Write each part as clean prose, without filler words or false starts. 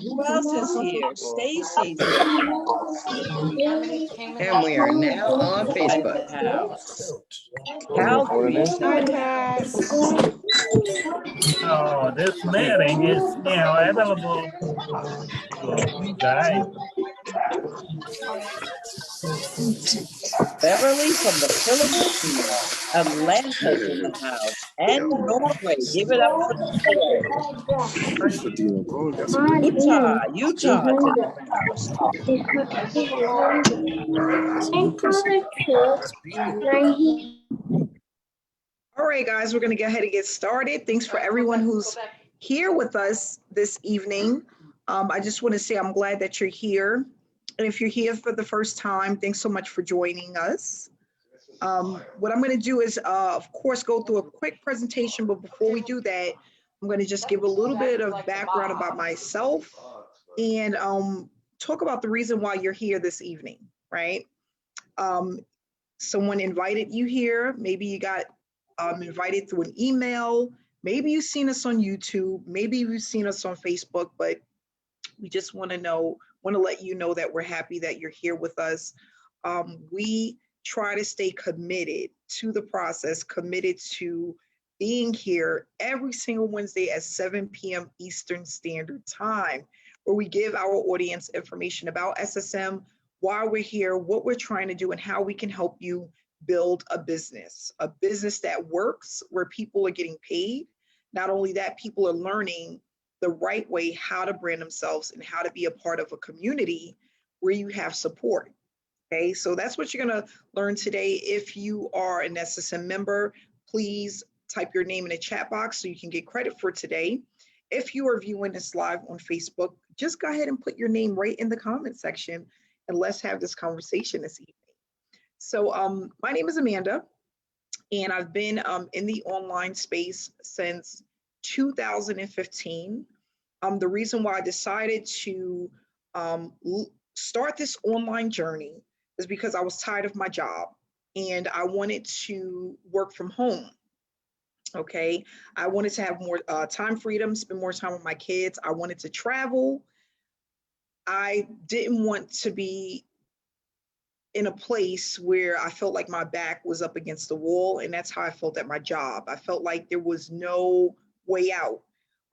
Who else is here? Stacy's in And we are now on Facebook. the house. Calgary's Oh, this meeting is now available to guide. Beverly from the Philippines. Atlanta's in the house. And Norway. Give it up for Utah's in the house. All right, guys, we're going to go ahead and get started. Thanks for everyone who's here with us this evening. I just want to say I'm glad that you're here. And if you're here for the first time, thanks so much for joining us. What I'm going to do is, of course, go through a quick presentation. But before we do that, I'm going to just give a little bit of background about myself and talk about the reason why you're here this evening, right? Someone invited you here. Maybe you got invited through an email. Maybe you've seen us on YouTube. Maybe you've seen us on Facebook, but we just want to let you know that we're happy that you're here with us. We try to stay committed to the process, committed to being here every single Wednesday at 7 p.m. Eastern Standard Time, where we give our audience information about SSM, why we're here, what we're trying to do, and how we can help you build a business that works, where people are getting paid. Not only that, people are learning the right way how to brand themselves and how to be a part of a community where you have support. Okay, so that's what you're going to learn today. If you are an SSM member, please type your name in the chat box so you can get credit for today. If you are viewing this live on Facebook, just go ahead and put your name right in the comment section and let's have this conversation this evening. So my name is Amanda, and I've been in the online space since 2015. The reason why I decided to start this online journey is because I was tired of my job and I wanted to work from home. Okay, I wanted to have more time freedom, spend more time with my kids. I wanted to travel. I didn't want to be in a place where I felt like my back was up against the wall, and that's how I felt at my job. I felt like there was no way out.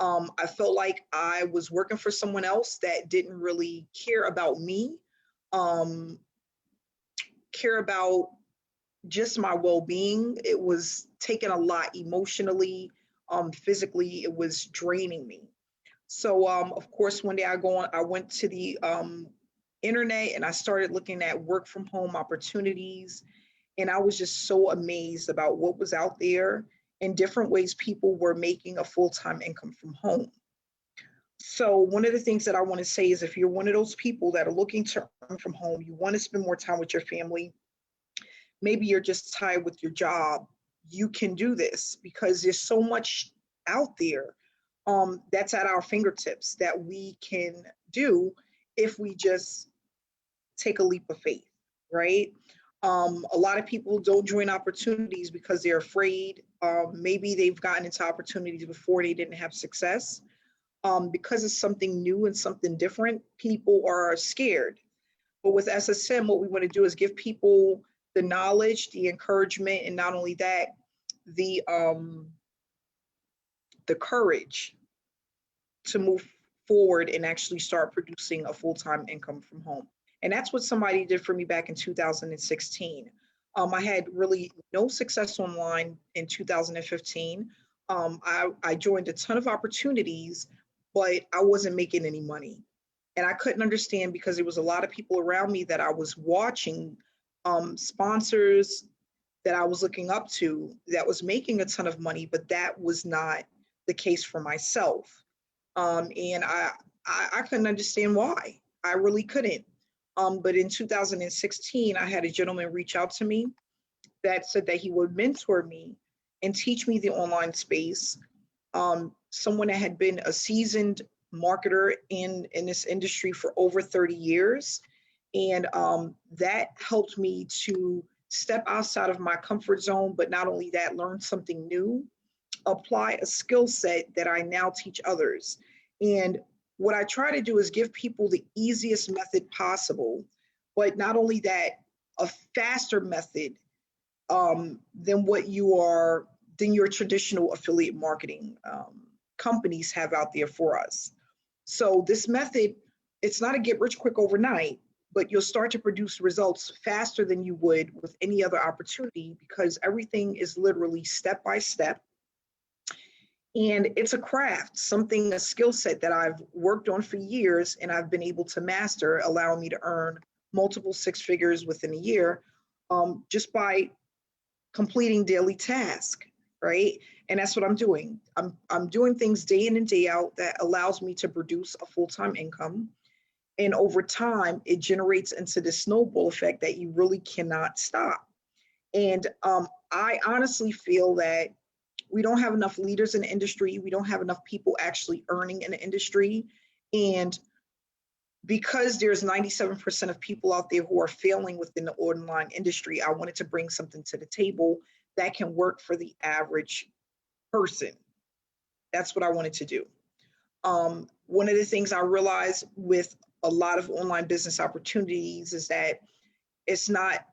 I felt like I was working for someone else that didn't really care about me, care about just my well-being. It was taking a lot emotionally, physically. It was draining me. So, of course, one day I went to the internet and I started looking at work from home opportunities. And I was just so amazed about what was out there and different ways people were making a full-time income from home. So one of the things that I want to say is, if you're one of those people that are looking to earn from home, you want to spend more time with your family, maybe you're just tired with your job, you can do this because there's so much out there that's at our fingertips that we can do if we just take a leap of faith, right? A lot of people don't join opportunities because they're afraid. Maybe they've gotten into opportunities before, they didn't have success. Because it's something new and something different, people are scared. But with SSM, what we want to do is give people the knowledge, the encouragement, and not only that, the courage to move forward and actually start producing a full-time income from home. And that's what somebody did for me back in 2016. I had really no success online in 2015. I joined a ton of opportunities, but I wasn't making any money. And I couldn't understand because there was a lot of people around me that I was watching, sponsors that I was looking up to that was making a ton of money, but that was not the case for myself. And I couldn't understand why. I really couldn't. But in 2016, I had a gentleman reach out to me that said that he would mentor me and teach me the online space. Someone that had been a seasoned marketer in this industry for over 30 years. And that helped me to step outside of my comfort zone, but not only that, learn something new, apply a skill set that I now teach others. And what I try to do is give people the easiest method possible, but not only that, a faster method than your traditional affiliate marketing companies have out there for us. So this method, it's not a get rich quick overnight, but you'll start to produce results faster than you would with any other opportunity, because everything is literally step by step. And it's a craft, a skill set that I've worked on for years and I've been able to master, allowing me to earn multiple six figures within a year, just by completing daily tasks, right? And that's what I'm doing. I'm doing things day in and day out that allows me to produce a full-time income. And over time, it generates into this snowball effect that you really cannot stop. And I honestly feel that we don't have enough leaders in the industry. We don't have enough people actually earning in the industry. And because there's 97% of people out there who are failing within the online industry, I wanted to bring something to the table that can work for the average person. That's what I wanted to do. One of the things I realized with a lot of online business opportunities is that it's not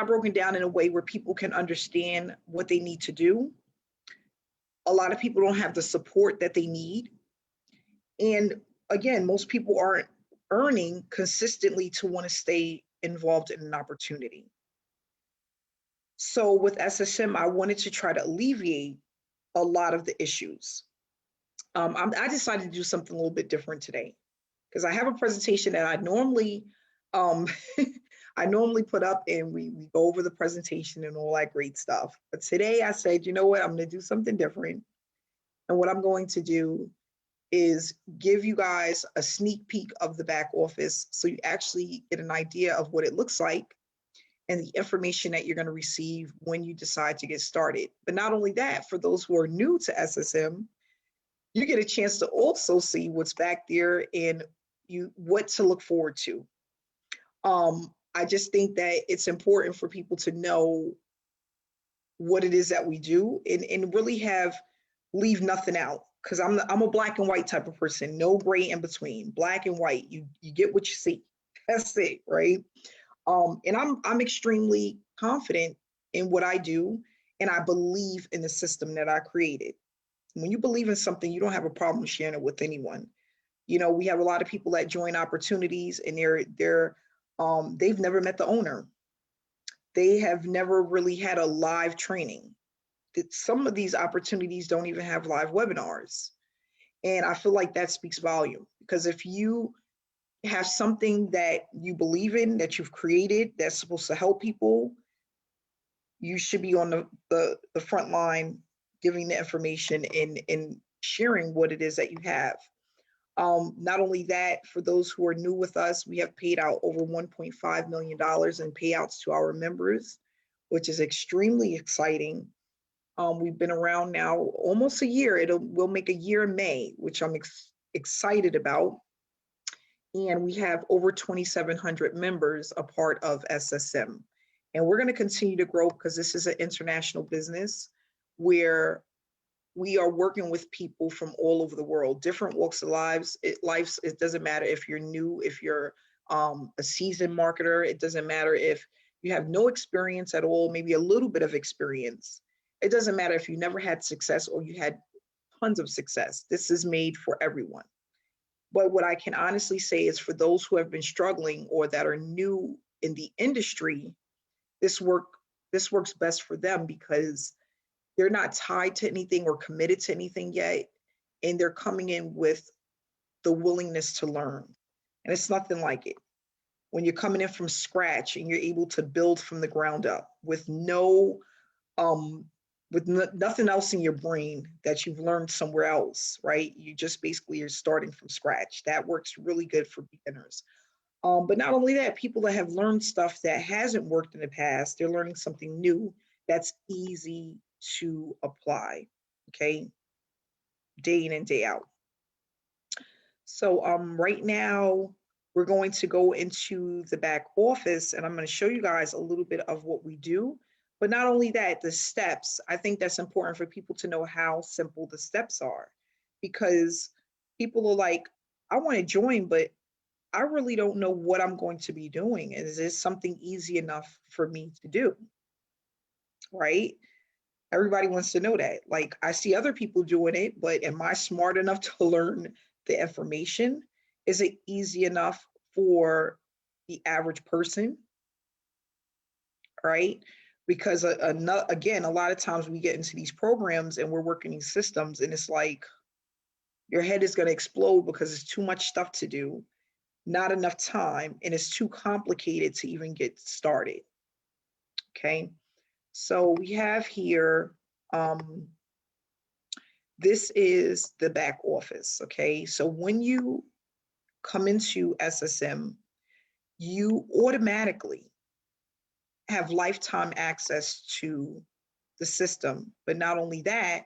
broken down in a way where people can understand what they need to do. A lot of people don't have the support that they need. And again, most people aren't earning consistently to want to stay involved in an opportunity. So with SSM, I wanted to try to alleviate a lot of the issues. I decided to do something a little bit different today, because I have a presentation that I normally put up, and we go over the presentation and all that great stuff. But today I said, you know what, I'm going to do something different. And what I'm going to do is give you guys a sneak peek of the back office, so you actually get an idea of what it looks like and the information that you're going to receive when you decide to get started. But not only that, for those who are new to SSM, you get a chance to also see what's back there and what to look forward to. I just think that it's important for people to know what it is that we do, and really leave nothing out, because I'm a black and white type of person, no gray in between, black and white. You get what you see. That's it, right? And I'm extremely confident in what I do, and I believe in the system that I created. When you believe in something, you don't have a problem sharing it with anyone. You know, we have a lot of people that join opportunities, and they've never met the owner. They have never really had a live training. Some of these opportunities don't even have live webinars. And I feel like that speaks volume, because if you have something that you believe in, that you've created, that's supposed to help people, you should be on the front line giving the information and sharing what it is that you have. Not only that, for those who are new with us, we have paid out over $1.5 million in payouts to our members, which is extremely exciting. We've been around now almost a year. We'll make a year in May, which I'm excited about. And we have over 2,700 members a part of SSM. And we're going to continue to grow, because this is an international business where we are working with people from all over the world, different walks of lives. It doesn't matter if you're new, if you're a seasoned marketer. It doesn't matter if you have no experience at all, maybe a little bit of experience. It doesn't matter if you never had success or you had tons of success. This is made for everyone. But what I can honestly say is, for those who have been struggling or that are new in the industry, this works best for them, because they're not tied to anything or committed to anything yet. And they're coming in with the willingness to learn. And it's nothing like it. When you're coming in from scratch and you're able to build from the ground up with nothing else in your brain that you've learned somewhere else, right? You just basically are starting from scratch. That works really good for beginners. But not only that, people that have learned stuff that hasn't worked in the past, they're learning something new that's easy to apply, okay? Day in and day out. So right now, we're going to go into the back office, and I'm going to show you guys a little bit of what we do. But not only that, the steps, I think that's important for people to know how simple the steps are. because people are like, I want to join, but I really don't know what I'm going to be doing. Is this something easy enough for me to do? Right? Everybody wants to know that. Like, I see other people doing it, but am I smart enough to learn the information? Is it easy enough for the average person? Right? Because again, a lot of times we get into these programs and we're working these systems, and it's like your head is going to explode because it's too much stuff to do, not enough time, and it's too complicated to even get started. Okay. So we have here, this is the back office. Okay. So when you come into SSM, you automatically have lifetime access to the system. But not only that,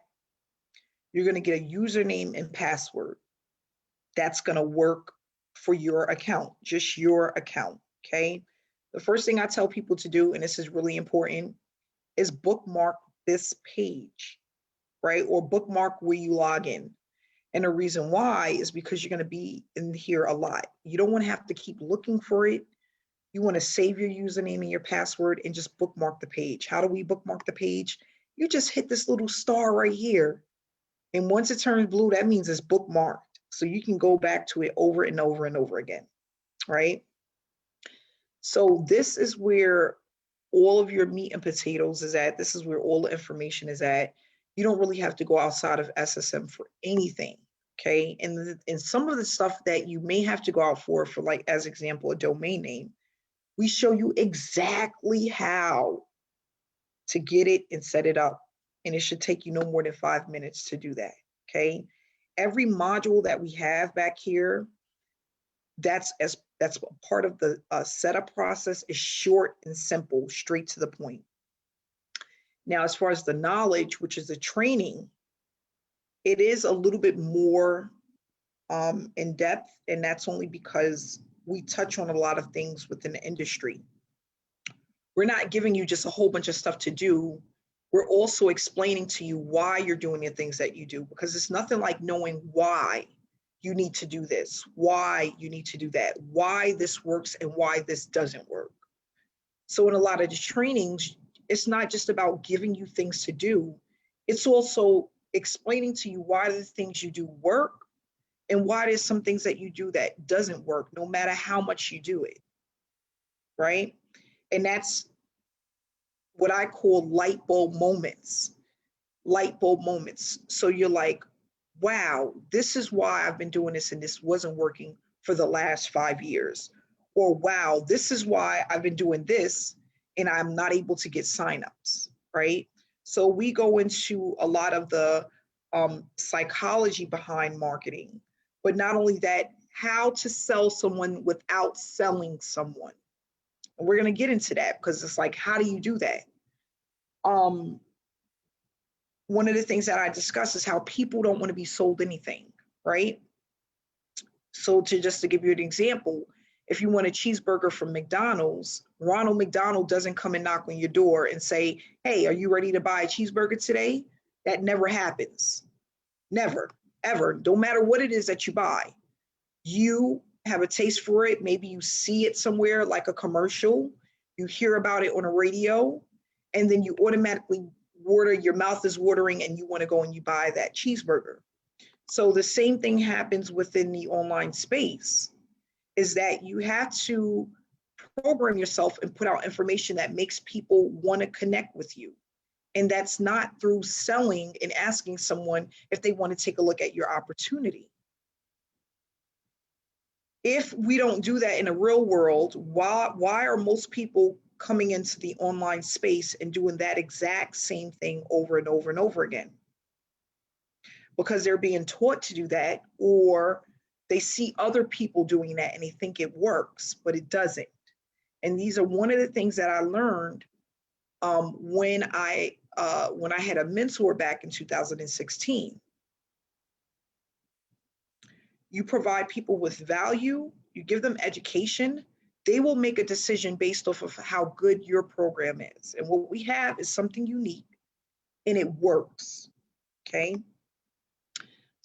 you're going to get a username and password that's going to work for your account, just your account. Okay. The first thing I tell people to do, and this is really important, is bookmark this page, right? Or bookmark where you log in. And the reason why is because you're going to be in here a lot. You don't want to have to keep looking for it. You want to save your username and your password and just bookmark the page. How do we bookmark the page? You just hit this little star right here. And once it turns blue, that means it's bookmarked. So you can go back to it over and over and over again, right? So this is where all of your meat and potatoes is at. This is where all the information is at. You don't really have to go outside of SSM for anything, okay? And some of the stuff that you may have to go out for like, as example, a domain name, we show you exactly how to get it and set it up. And it should take you no more than 5 minutes to do that, okay? Every module that we have back here, that's part of the setup process, is short and simple, straight to the point. Now, as far as the knowledge, which is the training, it is a little bit more in depth, and that's only because we touch on a lot of things within the industry. We're not giving you just a whole bunch of stuff to do. We're also explaining to you why you're doing the things that you do, because it's nothing like knowing why you need to do this, why you need to do that, why this works and why this doesn't work. So in a lot of the trainings, it's not just about giving you things to do. It's also explaining to you why the things you do work and why there's some things that you do that doesn't work, no matter how much you do it, right? And that's what I call light bulb moments. Light bulb moments. So you're like, wow, this is why I've been doing this and this wasn't working for the last 5 years. Or wow, this is why I've been doing this and I'm not able to get signups, right? So we go into a lot of the psychology behind marketing, but not only that, how to sell someone without selling someone. And we're going to get into that because it's like, how do you do that? One of the things that I discuss is how people don't want to be sold anything, right? So just to give you an example, if you want a cheeseburger from McDonald's, Ronald McDonald doesn't come and knock on your door and say, hey, are you ready to buy a cheeseburger today? That never happens. Never, ever. No matter what it is that you buy, you have a taste for it. Maybe you see it somewhere like a commercial, you hear about it on a radio, and then you automatically your mouth is watering and you want to go and you buy that cheeseburger. So the same thing happens within the online space, is that you have to program yourself and put out information that makes people want to connect with you. And that's not through selling and asking someone if they want to take a look at your opportunity. If we don't do that in the real world, why are most people coming into the online space and doing that exact same thing over and over and over again? Because they're being taught to do that, or they see other people doing that and they think it works, but it doesn't. And these are one of the things that I learned when I had a mentor back in 2016. You provide people with value, you give them education, they will make a decision based off of how good your program is. And what we have is something unique and it works, okay?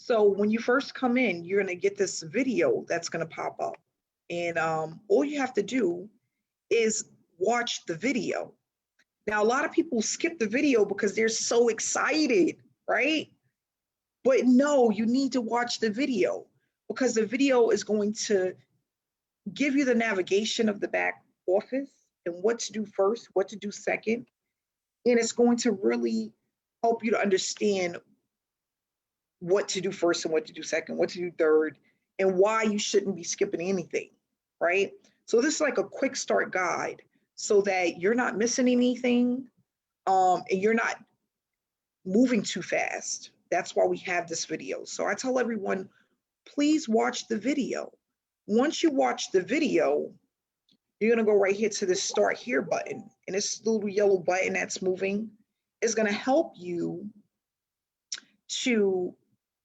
So when you first come in, you're going to get this video that's going to pop up. And all you have to do is watch the video. Now, a lot of people skip the video because they're so excited, right? But no, you need to watch the video because the video is going to give you the navigation of the back office and what to do first, what to do second. And it's going to really help you to understand what to do first and what to do second, what to do third, and why you shouldn't be skipping anything, right? So this is like a quick start guide so that you're not missing anything, and you're not moving too fast. That's why we have this video. So I tell everyone, please watch the video. Once you watch the video, you're gonna go right here to the start here button, and this little yellow button that's moving is gonna help you to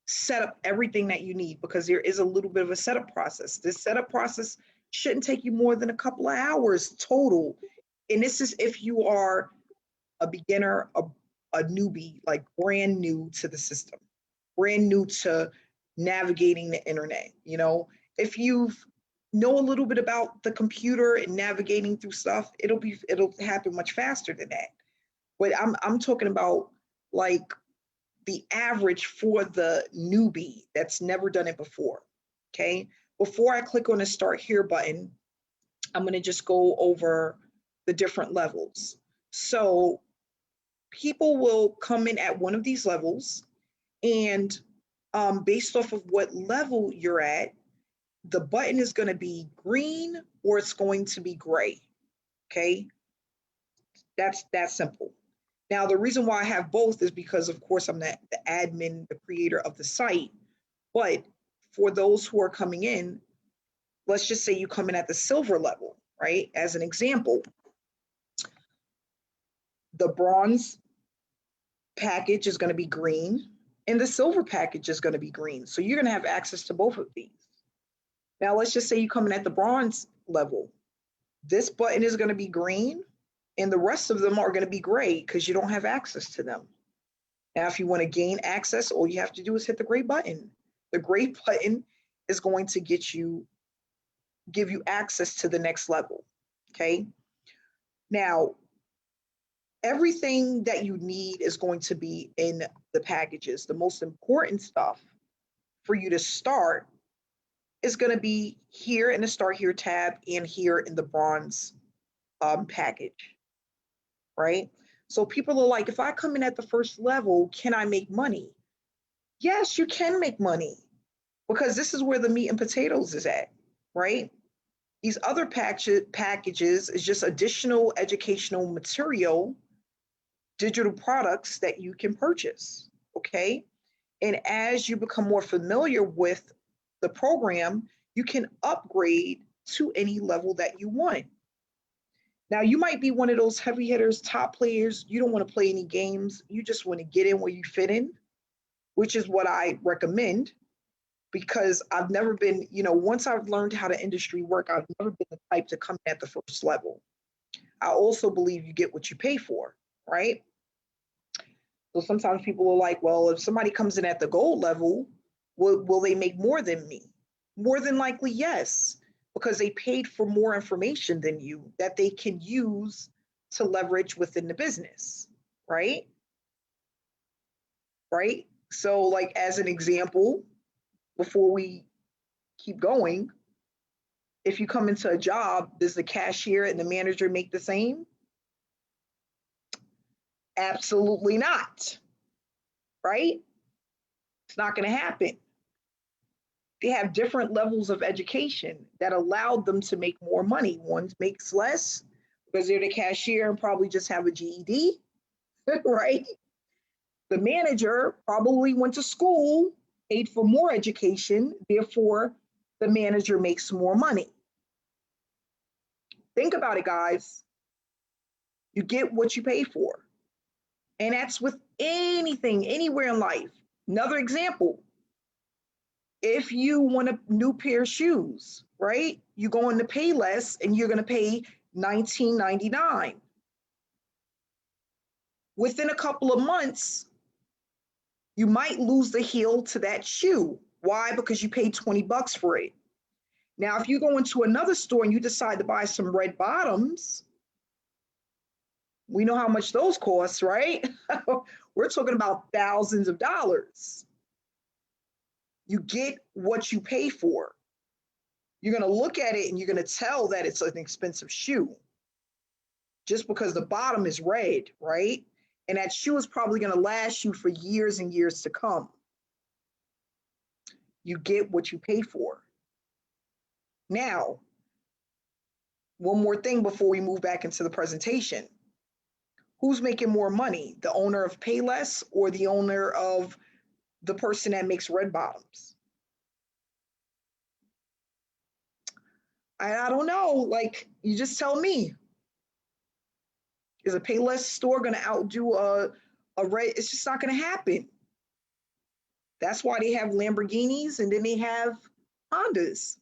set up everything that you need, because there is a little bit of a setup process. This setup process shouldn't take you more than a couple of hours total. And this is if you are a beginner, a newbie, like brand new to the system, brand new to navigating the internet. You know, if you know a little bit about the computer and navigating through stuff, it'll happen much faster than that. But I'm talking about like the average for the newbie that's never done it before. Okay. Before I click on the start here button, I'm going to just go over the different levels. So people will come in at one of these levels, and based off of what level you're at, the button is going to be green or it's going to be gray. Okay. That's that simple. Now, the reason why I have both is because, of course, I'm the admin, the creator of the site. But for those who are coming in, let's just say you come in at the silver level, right? As an example, the bronze package is going to be green and the silver package is going to be green. So you're going to have access to both of these. Now, let's just say you come in at the bronze level. This button is going to be green and the rest of them are going to be gray because you don't have access to them. Now, if you want to gain access, all you have to do is hit the gray button. The gray button is going to give you access to the next level, okay? Now, everything that you need is going to be in the packages. The most important stuff for you to start is going to be here in the Start Here tab and here in the bronze package, right? So people are like, if I come in at the first level, can I make money? Yes, you can make money, because this is where the meat and potatoes is at, right? These other packages is just additional educational material, digital products that you can purchase, okay? And as you become more familiar with the program, you can upgrade to any level that you want. Now, you might be one of those heavy hitters, top players. You don't want to play any games. You just want to get in where you fit in, which is what I recommend, because I've never been, once I've learned how the industry work, I've never been the type to come in at the first level. I also believe you get what you pay for, right? So sometimes people are like, well, if somebody comes in at the gold level, will they make more than me? More than likely, yes, because they paid for more information than you that they can use to leverage within the business, right? Right? So like as an example, before we keep going, if you come into a job, does the cashier and the manager make the same? Absolutely not, right? It's not going to happen. They have different levels of education that allowed them to make more money. One makes less because they're the cashier and probably just have a GED, right? The manager probably went to school, paid for more education, therefore the manager makes more money. Think about it, guys. You get what you pay for. And that's with anything, anywhere in life. Another example, if you want a new pair of shoes, right? You're going to pay less and you're going to pay $19.99. Within a couple of months, You might lose the heel to that shoe. Why? Because you paid 20 bucks for it. Now, if you go into another store and you decide to buy some red bottoms, we know how much those cost, right? We're talking about thousands of dollars. You get what you pay for. You're going to look at it and you're going to tell that it's an expensive shoe just because the bottom is red, right? And that shoe is probably going to last you for years and years to come. You get what you pay for. Now, one more thing before we move back into the presentation. Who's making more money, the owner of Payless or the owner of the person that makes red bottoms? I don't know. Like, you just tell me. Is a Payless store going to outdo a red? It's just not going to happen. That's why they have Lamborghinis and then they have Hondas,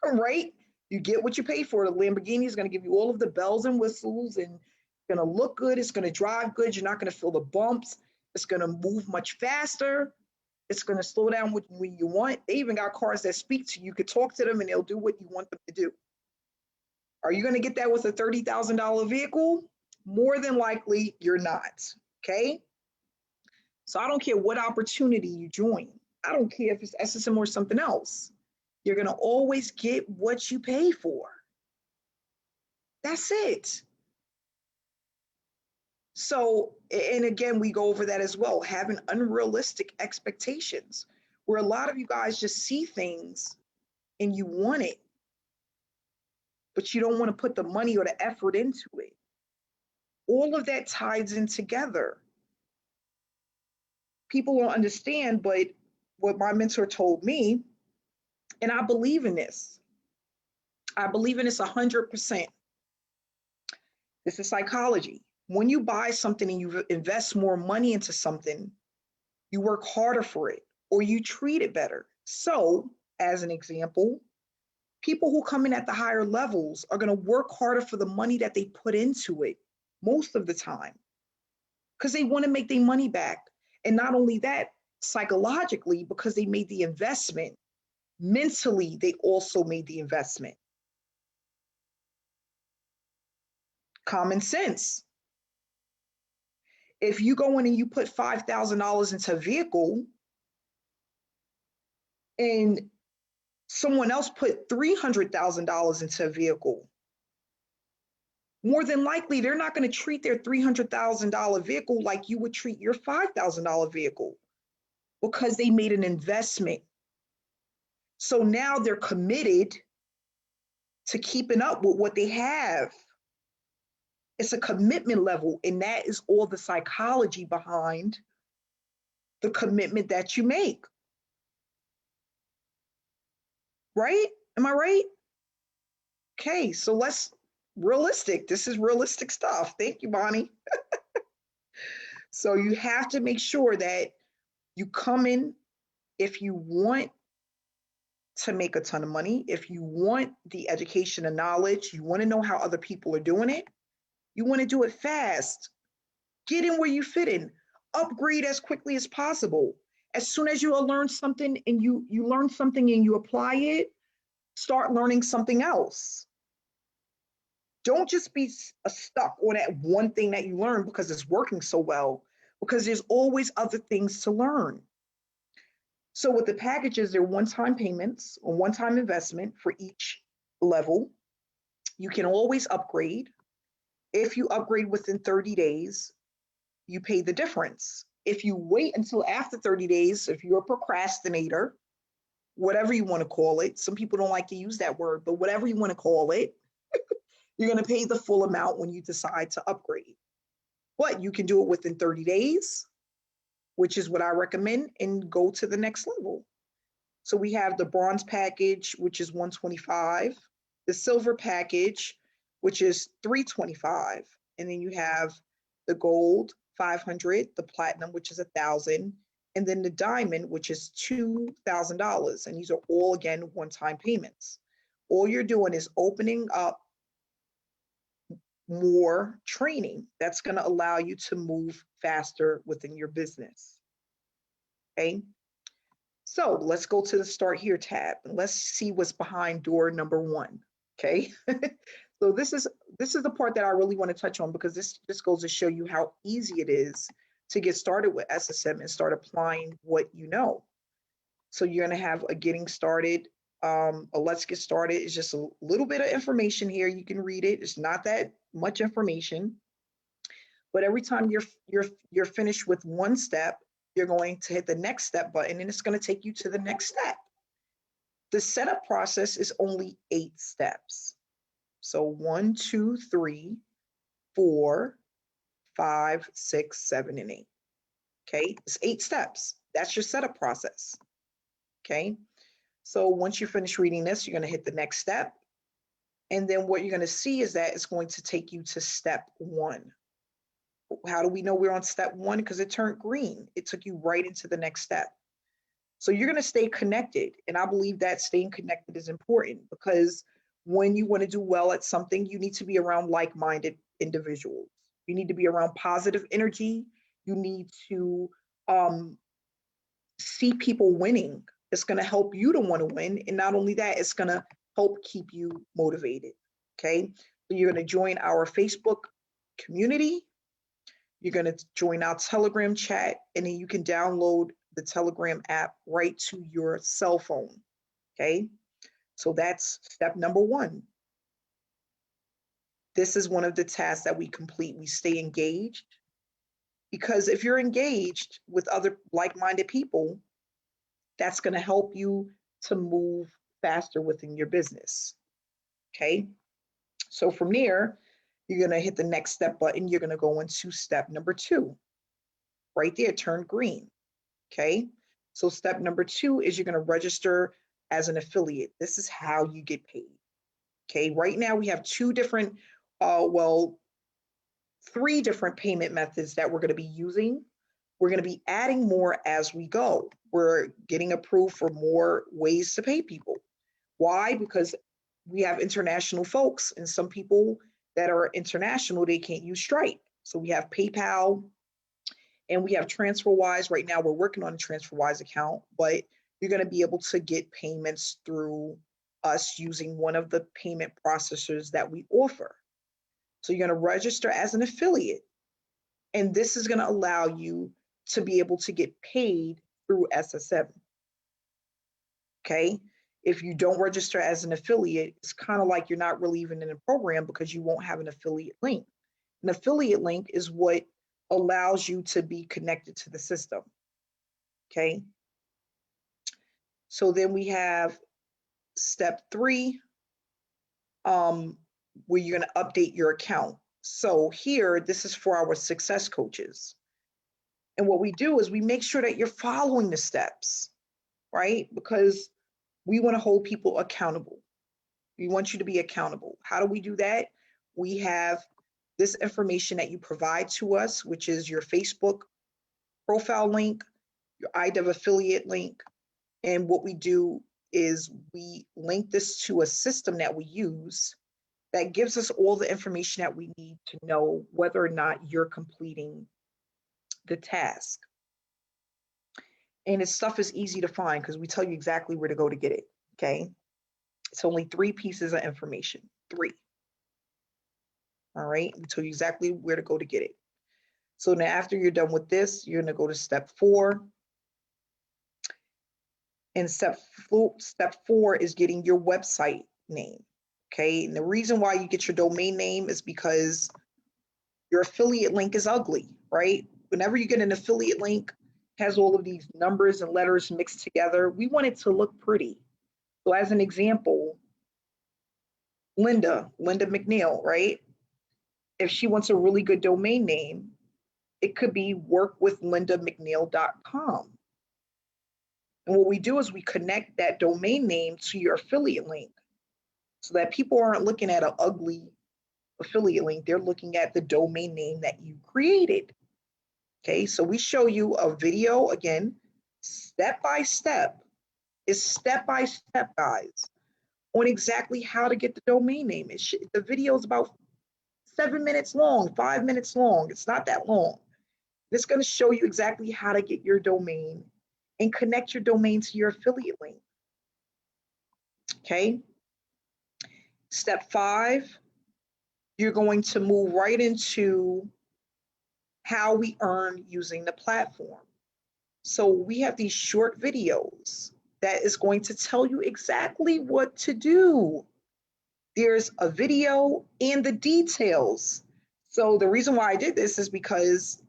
right? You get what you pay for. The Lamborghini is going to give you all of the bells and whistles and going to look good. It's going to drive good. You're not going to feel the bumps. It's going to move much faster. It's going to slow down when you want. They even got cars that speak to you. You could talk to them and they'll do what you want them to do. Are you going to get that with a $30,000 vehicle? More than likely, you're not. Okay? So I don't care what opportunity you join. I don't care if it's SSM or something else. You're going to always get what you pay for. That's it. So, and again, we go over that as well, having unrealistic expectations, where a lot of you guys just see things and you want it, but you don't want to put the money or the effort into it. All of that ties in together. People don't understand, but what my mentor told me, and I believe in this. I believe in this 100%. This is psychology. When you buy something and you invest more money into something, you work harder for it or you treat it better. So, as an example, people who come in at the higher levels are going to work harder for the money that they put into it most of the time because they want to make their money back. And not only that, psychologically, because they made the investment, mentally, they also made the investment. Common sense. If you go in and you put $5,000 into a vehicle and someone else put $300,000 into a vehicle, more than likely, they're not going to treat their $300,000 vehicle like you would treat your $5,000 vehicle because they made an investment. So now they're committed to keeping up with what they have. It's a commitment level, and that is all the psychology behind the commitment that you make. Right? Am I right? Okay, so let's realistic. This is realistic stuff. Thank you, Bonnie. So you have to make sure that you come in if you want to make a ton of money, if you want the education and knowledge, you want to know how other people are doing it, you want to do it fast. Get in where you fit in. Upgrade as quickly as possible. As soon as you learn something and you learn something and you apply it, start learning something else. Don't just be stuck on that one thing that you learned because it's working so well, because there's always other things to learn. So with the packages, they're one-time payments or one-time investment for each level. You can always upgrade. If you upgrade within 30 days, you pay the difference. If you wait until after 30 days, if you're a procrastinator, whatever you want to call it, some people don't like to use that word, but whatever you want to call it, you're going to pay the full amount when you decide to upgrade. But you can do it within 30 days, which is what I recommend, and go to the next level. So we have the bronze package, which is $125, the silver package, which is $325, and then you have the gold, $500, the platinum, which is $1,000, and then the diamond, which is $2,000. And these are all, again, one-time payments. All you're doing is opening up more training that's going to allow you to move faster within your business. Okay. So let's go to the Start Here tab and let's see what's behind door number 1. Okay. So this is the part that I really want to touch on, because this just goes to show you how easy it is to get started with SSM and start applying what you know. So you're going to have a getting started, a let's get started. It's just a little bit of information here. You can read it. It's not that much information, but every time you're finished with one step, you're going to hit the next step button, and it's going to take you to the next step. The setup process is only 8 steps. So 1, 2, 3, 4, 5, 6, 7, and 8. Okay, it's 8 steps. That's your setup process. Okay, so once you finish reading this, you're going to hit the next step. And then what you're going to see is that it's going to take you to step 1. How do we know we're on step 1? Because it turned green. It took you right into the next step. So you're going to stay connected. And I believe that staying connected is important, because when you want to do well at something, you need to be around like-minded individuals. You need to be around positive energy. You need to see people winning. It's going to help you to want to win. And not only that, it's going to help keep you motivated. Okay. So you're going to join our Facebook community. You're going to join our Telegram chat, and then you can download the Telegram app right to your cell phone. Okay. So that's step number 1. This is one of the tasks that we complete. We stay engaged, because if you're engaged with other like-minded people, that's going to help you to move faster within your business. Okay. So from there, you're going to hit the next step button. You're going to go into step number 2. Right there, turn green. Okay. So step number 2 is you're going to register as an affiliate. This is how you get paid. Okay. Right now we have 2 different, 3 different payment methods that we're going to be using. We're going to be adding more as we go. We're getting approved for more ways to pay people. Why? Because we have international folks, and some people that are international, they can't use Stripe. So we have PayPal, and we have TransferWise. Right now we're working on a TransferWise account, but you're going to be able to get payments through us using one of the payment processors that we offer. So you're going to register as an affiliate, and this is going to allow you to be able to get paid through SSM. Okay. If you don't register as an affiliate, it's kind of like you're not really even in the program, because you won't have an affiliate link. An affiliate link is what allows you to be connected to the system. Okay. So then we have step 3, where you're going to update your account. So here, this is for our success coaches. And what we do is we make sure that you're following the steps, right? Because we want to hold people accountable. We want you to be accountable. How do we do that? We have this information that you provide to us, which is your Facebook profile link, your iDev affiliate link. And what we do is we link this to a system that we use that gives us all the information that we need to know whether or not you're completing the task. And this stuff is easy to find, because we tell you exactly where to go to get it. Okay. It's only 3 pieces of information. 3. All right. We tell you exactly where to go to get it. So now after you're done with this, you're going to go to step 4. And step 4 is getting your website name. Okay. And the reason why you get your domain name is because your affiliate link is ugly, right? Whenever you get an affiliate link, it has all of these numbers and letters mixed together. We want it to look pretty. So as an example, Linda McNeil, right? If she wants a really good domain name, it could be workwithlindamcneil.com. And what we do is we connect that domain name to your affiliate link, so that people aren't looking at an ugly affiliate link. They're looking at the domain name that you created. Okay, so we show you a video, again, step by step. It's step by step, guys, on exactly how to get the domain name. The video is about 7 minutes long, 5 minutes long. It's not that long. It's going to show you exactly how to get your domain and connect your domain to your affiliate link. Okay. Step 5, you're going to move right into how we earn using the platform. So we have these short videos that is going to tell you exactly what to do. There's a video and the details. So the reason why I did this is because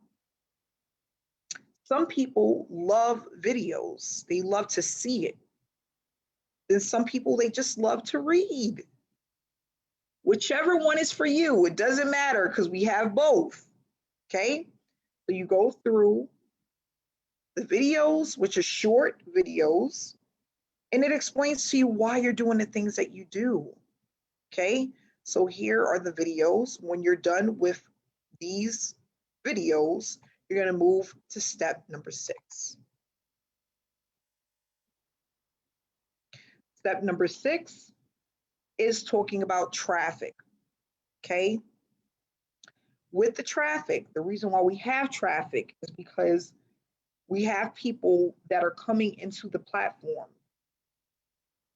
some people love videos. They love to see it. Then some people, they just love to read. Whichever one is for you, it doesn't matter because we have both. Okay? So you go through the videos, which are short videos, and it explains to you why you're doing the things that you do. Okay? So here are the videos. When you're done with these videos, you're going to move to step number 6. Step number 6 is talking about traffic. Okay? With the traffic, the reason why we have traffic is because we have people that are coming into the platform.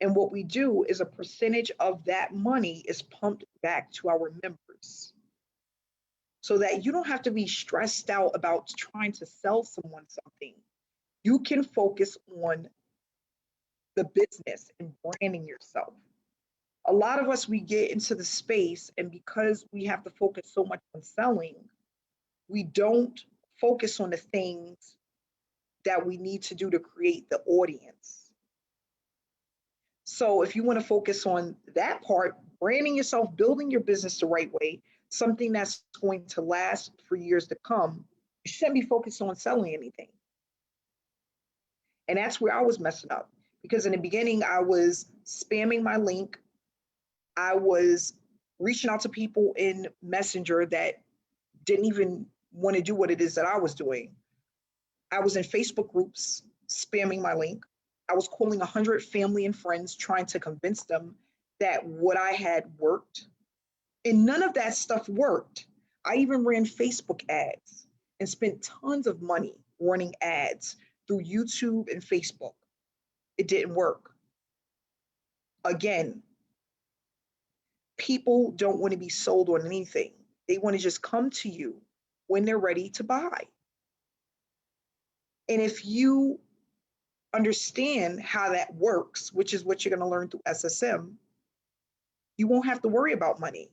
And what we do is a percentage of that money is pumped back to our members so that you don't have to be stressed out about trying to sell someone something. You can focus on the business and branding yourself. A lot of us, we get into the space, and because we have to focus so much on selling, we don't focus on the things that we need to do to create the audience. So if you want to focus on that part, branding yourself, building your business the right way, something that's going to last for years to come, you shouldn't be focused on selling anything. And that's where I was messing up, because in the beginning, I was spamming my link. I was reaching out to people in Messenger that didn't even want to do what it is that I was doing. I was in Facebook groups spamming my link. I was calling 100 family and friends trying to convince them that what I had worked. And none of that stuff worked. I even ran Facebook ads and spent tons of money running ads through YouTube and Facebook. It didn't work. Again, people don't want to be sold on anything. They want to just come to you when they're ready to buy. And if you understand how that works, which is what you're going to learn through SSM, you won't have to worry about money.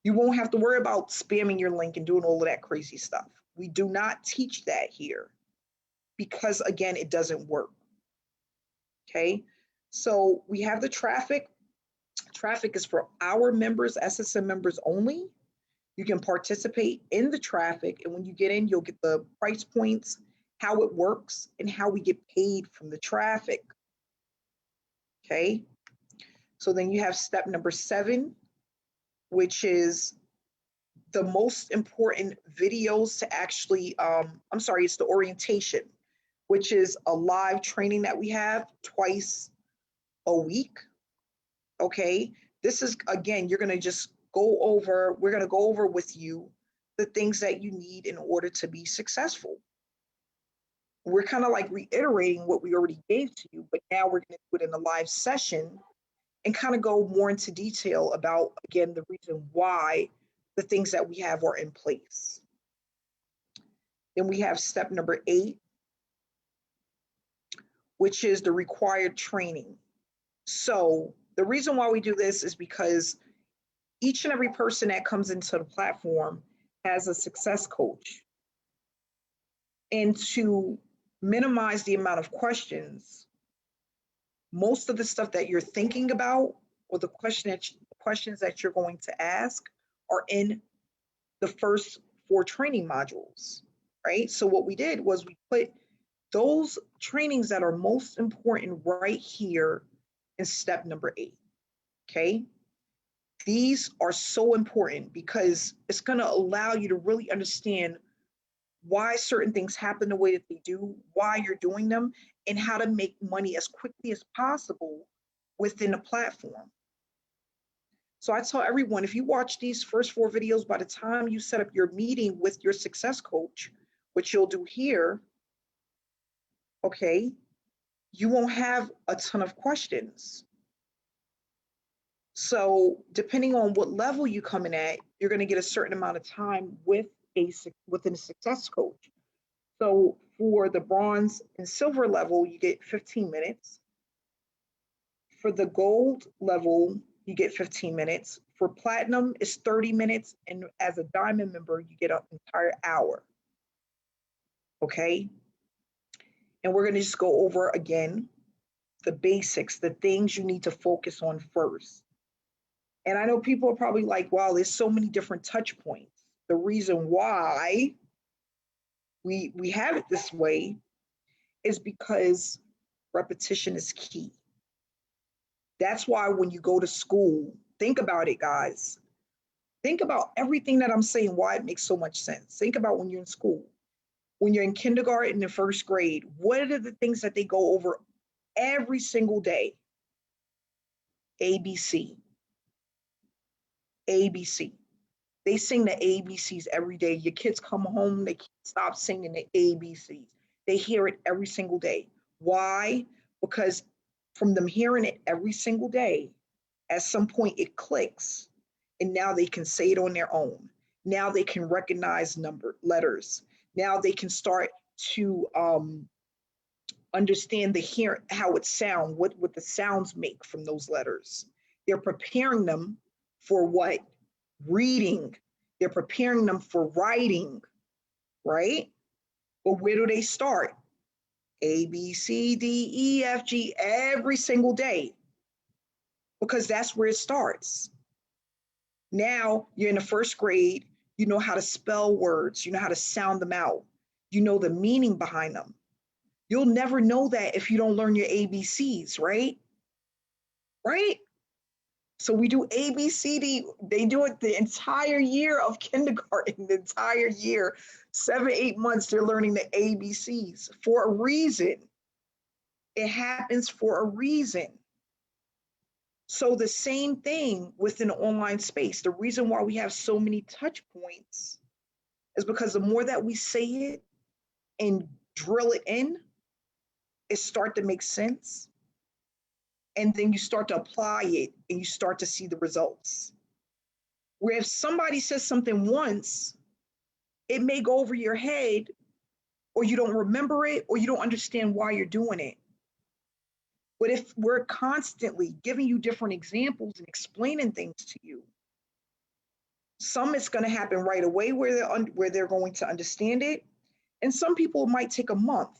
You won't have to worry about spamming your link and doing all of that crazy stuff. We do not teach that here because, again, it doesn't work. Okay, so we have the traffic. Traffic is for our members, SSM members only. You can participate in the traffic, and when you get in, you'll get the price points, how it works, and how we get paid from the traffic. Okay, so then you have step number 7, which is the most important videos to actually, it's the orientation, which is a live training that we have twice a week. Okay, this is, again, you're going to just we're going to go over with you the things that you need in order to be successful. We're kind of like reiterating what we already gave to you, but now we're going to do it in a live session and kind of go more into detail about, again, the reason why the things that we have are in place. Then we have step number 8, which is the required training. So the reason why we do this is because each and every person that comes into the platform has a success coach. And to minimize the amount of questions, most of the stuff that you're thinking about or the questions that you're going to ask are in the first 4 training modules, right? So what we did was we put those trainings that are most important right here in step number 8, okay? These are so important because it's going to allow you to really understand why certain things happen the way that they do, why you're doing them, and how to make money as quickly as possible within the platform. So I tell everyone, if you watch these first 4 videos, by the time you set up your meeting with your success coach, which you'll do here, okay, you won't have a ton of questions. So depending on what level you come in at, you're going to get a certain amount of time within a success coach. So for the bronze and silver level, you get 15 minutes. For the gold level, you get 15 minutes. For platinum, it's 30 minutes. And as a diamond member, you get an entire hour. Okay. And we're going to just go over again the basics, the things you need to focus on first. And I know people are probably like, wow, there's so many different touch points. The reason why we have it this way is because repetition is key. That's why when you go to school, think about it, guys. Think about everything that I'm saying, why it makes so much sense. Think about when you're in school, when you're in kindergarten and first grade, what are the things that they go over every single day? ABC, ABC. They sing the ABCs every day. Your kids come home, they can't stop singing the ABCs. They hear it every single day. Why? Because from them hearing it every single day, at some point it clicks, and now they can say it on their own. Now they can recognize letters. Now they can start to understand how it sounds, what the sounds make from those letters. They're preparing them for what? Reading. They're preparing them for writing, right? But where do they start? A, B, C, D, E, F, G, every single day, because that's where it starts. Now you're in the first grade, you know how to spell words, you know how to sound them out, you know the meaning behind them. You'll never know that if you don't learn your ABCs, right? Right? So we do A, B, C, D. They do it the entire year of kindergarten, the entire year, 7, 8 months, they're learning the ABCs for a reason. It happens for a reason. So the same thing within the online space. The reason why we have so many touch points is because the more that we say it and drill it in, it starts to make sense. And then you start to apply it and you start to see the results. Where if somebody says something once, it may go over your head, or you don't remember it, or you don't understand why you're doing it. But if we're constantly giving you different examples and explaining things to you, some it's going to happen right away where they're going to understand it. And some people it might take a month,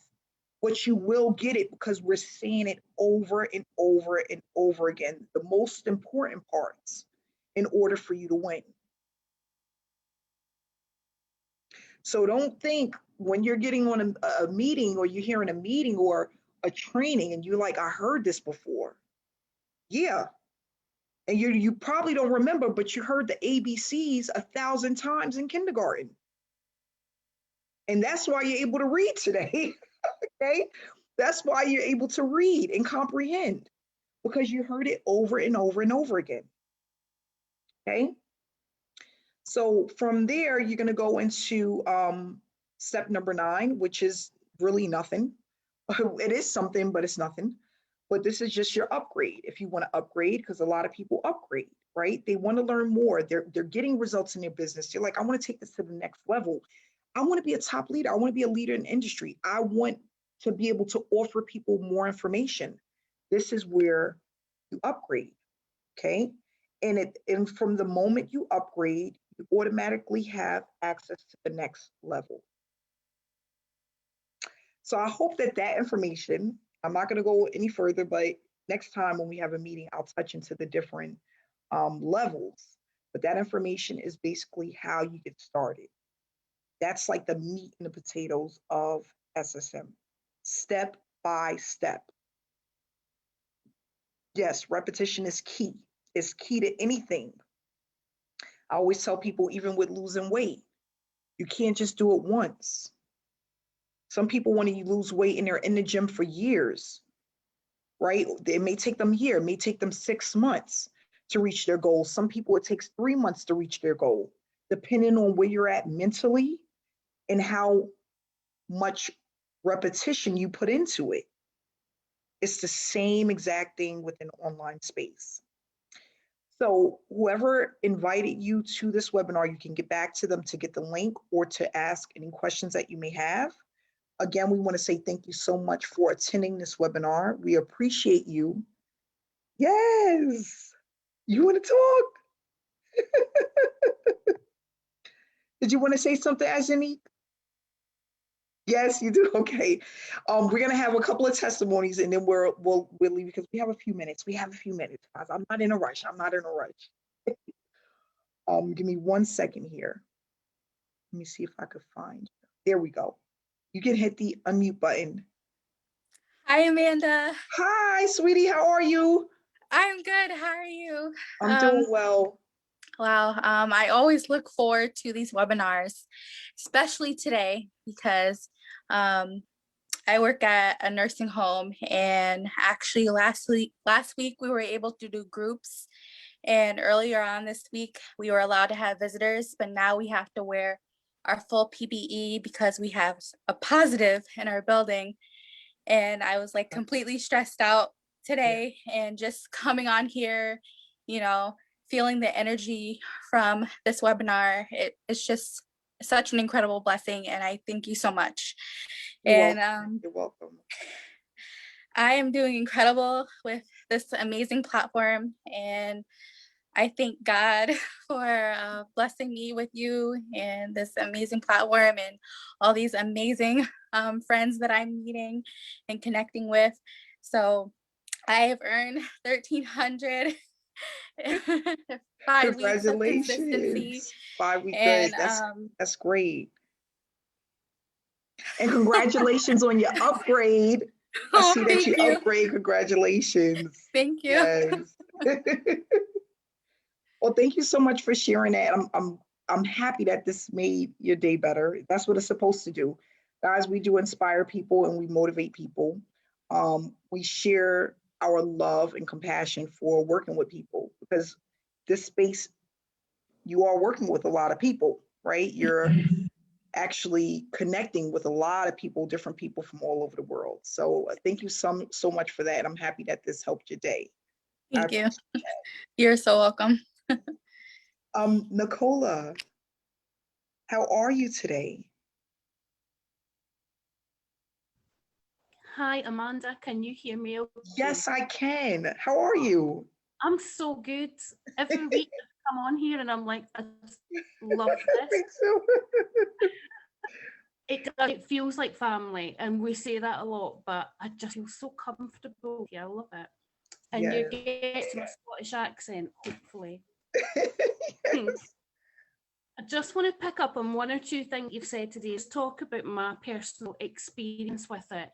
but you will get it because we're saying it over and over and over again, the most important parts in order for you to win. So don't think when you're getting on a meeting, or you're hearing a meeting or a training and you're like, I heard this before. Yeah. And you probably don't remember, but you heard the ABCs 1,000 times in kindergarten. And that's why you're able to read today. Okay. That's why you're able to read and comprehend, because you heard it over and over and over again. Okay. So from there, you're going to go into step number 9, which is really nothing. It is something, but it's nothing. But this is just your upgrade. If you want to upgrade, because a lot of people upgrade, right? They want to learn more. They're getting results in their business. They're like, I want to take this to the next level. I want to be a top leader. I want to be a leader in the industry. I want to be able to offer people more information. This is where you upgrade, okay? And from the moment you upgrade, you automatically have access to the next level. So I hope that information, I'm not going to go any further, but next time when we have a meeting, I'll touch into the different levels. But that information is basically how you get started. That's like the meat and the potatoes of SSM, step by step. Yes, repetition is key. It's key to anything. I always tell people, even with losing weight, you can't just do it once. Some people want to lose weight and they're in the gym for years, right? It may take them a year, it may take them 6 months to reach their goal. Some people, it takes 3 months to reach their goal, depending on where you're at mentally and how much repetition you put into it. It's the same exact thing with an online space. So whoever invited you to this webinar, you can get back to them to get the link or to ask any questions that you may have. Again, we want to say thank you so much for attending this webinar. We appreciate you. Yes, you want to talk? Did you want to say something, Ajani? Yes, you do. Okay. We're gonna have a couple of testimonies, and then we'll leave because we have a few minutes. We have a few minutes, guys. I'm not in a rush. I'm not in a rush. Give me 1 second here. Let me see if I could find. There we go. You can hit the unmute button. Hi, Amanda. Hi, sweetie. How are you? I'm good. How are you? I'm doing well. Wow. I always look forward to these webinars, especially today, because I work at a nursing home, and actually last week we were able to do groups, and earlier on this week we were allowed to have visitors, but now we have to wear our full PPE because we have a positive in our building. And I was like completely stressed out today, and just coming on here, you know, feeling the energy from this webinar. It's just such an incredible blessing, and I thank you so much. You're welcome. I am doing incredible with this amazing platform, and I thank God for blessing me with you and this amazing platform and all these amazing friends that I'm meeting and connecting with. So I have earned 1,300 5 weeks of consistency. 5 weeks, And good. That's great. And congratulations on your upgrade. I see that you upgrade. Congratulations. Thank you. Yes. Well, thank you so much for sharing that. I'm happy that this made your day better. That's what it's supposed to do. Guys, we do inspire people and we motivate people. We share our love and compassion for working with people, because this space, you are working with a lot of people, right? You're actually connecting with a lot of people, different people from all over the world. So thank you so much for that. I'm happy that this helped your day. Thank you. You're so welcome. Nicola, how are you today? Hi, Amanda. Can you hear me okay? Yes, I can. How are you? I'm so good. Every week I come on here and I'm like, I just love this. Thanks so. It feels like family, and we say that a lot, but I just feel so comfortable here. I love it. And you get my Scottish accent, hopefully. Yes. I just want to pick up on one or two things you've said today. Is talk about my personal experience with it.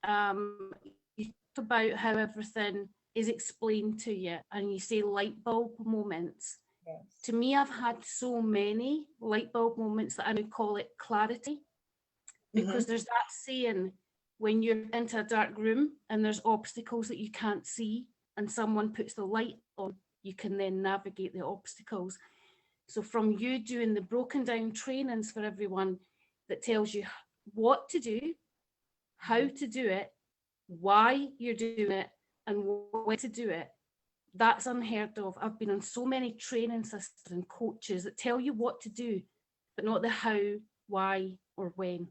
You talked about how everything is explained to you, and you say light bulb moments. Yes. To me, I've had so many light bulb moments that I would call it clarity, because there's that saying, when you're into a dark room and there's obstacles that you can't see and someone puts the light on, you can then navigate the obstacles. So from you doing the broken down trainings for everyone that tells you what to do, how to do it, why you're doing it, and when to do it, that's unheard of. I've been on so many training systems and coaches that tell you what to do, but not the how, why, or when.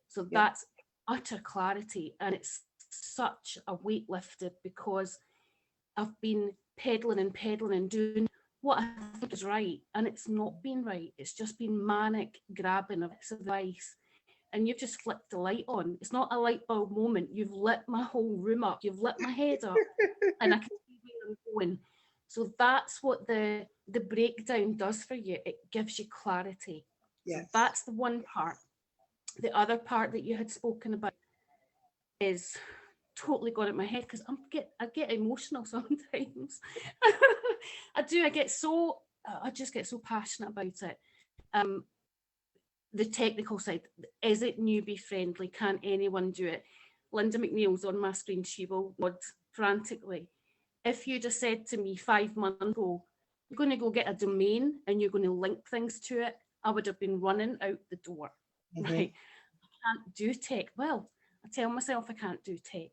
So that's utter clarity, and it's such a weight lifted, because I've been peddling and doing what I think is right, and it's not been right. It's just been manic grabbing of advice. And you've just flicked the light on. It's not a light bulb moment. You've lit my whole room up. You've lit my head up, and I can see where I'm going. So that's what the breakdown does for you. It gives you clarity. Yes. So that's the one part. The other part that you had spoken about is totally gone in my head, because I get emotional sometimes. I do. I just get so passionate about it. The technical side, is it newbie friendly? Can anyone do it? Linda McNeil's on my screen. She will nod frantically. If you just said to me 5 months ago, you're going to go get a domain and you're going to link things to it, I would have been running out the door. Right? I can't do tech. Well, I tell myself I can't do tech.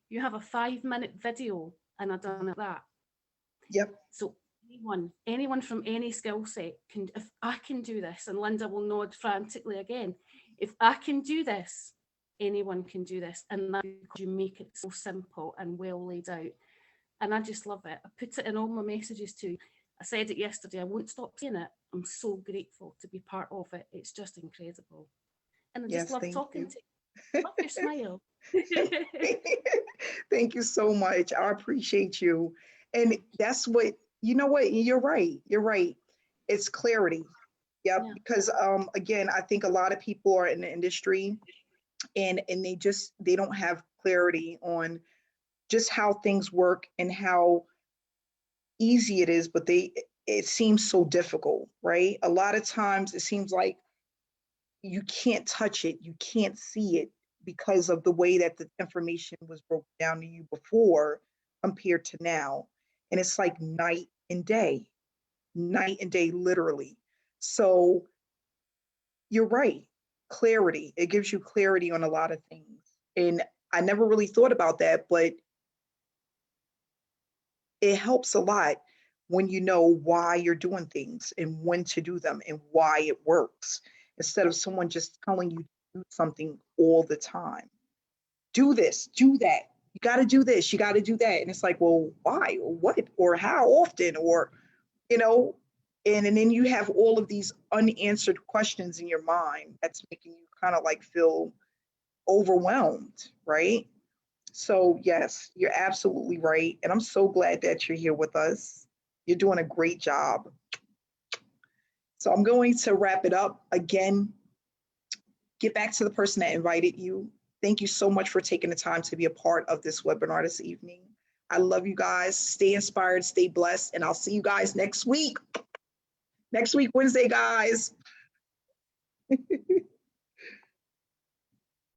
You have a 5-minute video and I've done that. Yep. So anyone from any skill set can, if I can do this, and Linda will nod frantically again, if I can do this, anyone can do this. And that's because you make it so simple and well laid out. And I just love it. I put it in all my messages too. I said it yesterday, I won't stop saying it. I'm so grateful to be part of it. It's just incredible. And I just love talking to you. Love your smile. Thank you so much. I appreciate you. And that's what, you know what, you're right. You're right. It's clarity. Yep. Yeah. Because again, I think a lot of people are in the industry and they don't have clarity on just how things work and how easy it is, but it seems so difficult, right? A lot of times it seems like you can't touch it, you can't see it because of the way that the information was broken down to you before compared to now. And it's like night and day, literally. So you're right. Clarity. It gives you clarity on a lot of things. And I never really thought about that, but it helps a lot when you know why you're doing things and when to do them and why it works, instead of someone just telling you to do something all the time. Do this, do that. You got to do this, you got to do that. And it's like, well, why or what or how often or, you know, and then you have all of these unanswered questions in your mind that's making you kind of like feel overwhelmed, right? So yes, you're absolutely right. And I'm so glad that you're here with us. You're doing a great job. So I'm going to wrap it up. Again, get back to the person that invited you. Thank you so much for taking the time to be a part of this webinar this evening. I love you guys. Stay inspired, stay blessed, and I'll see you guys next week. Next week, Wednesday, guys.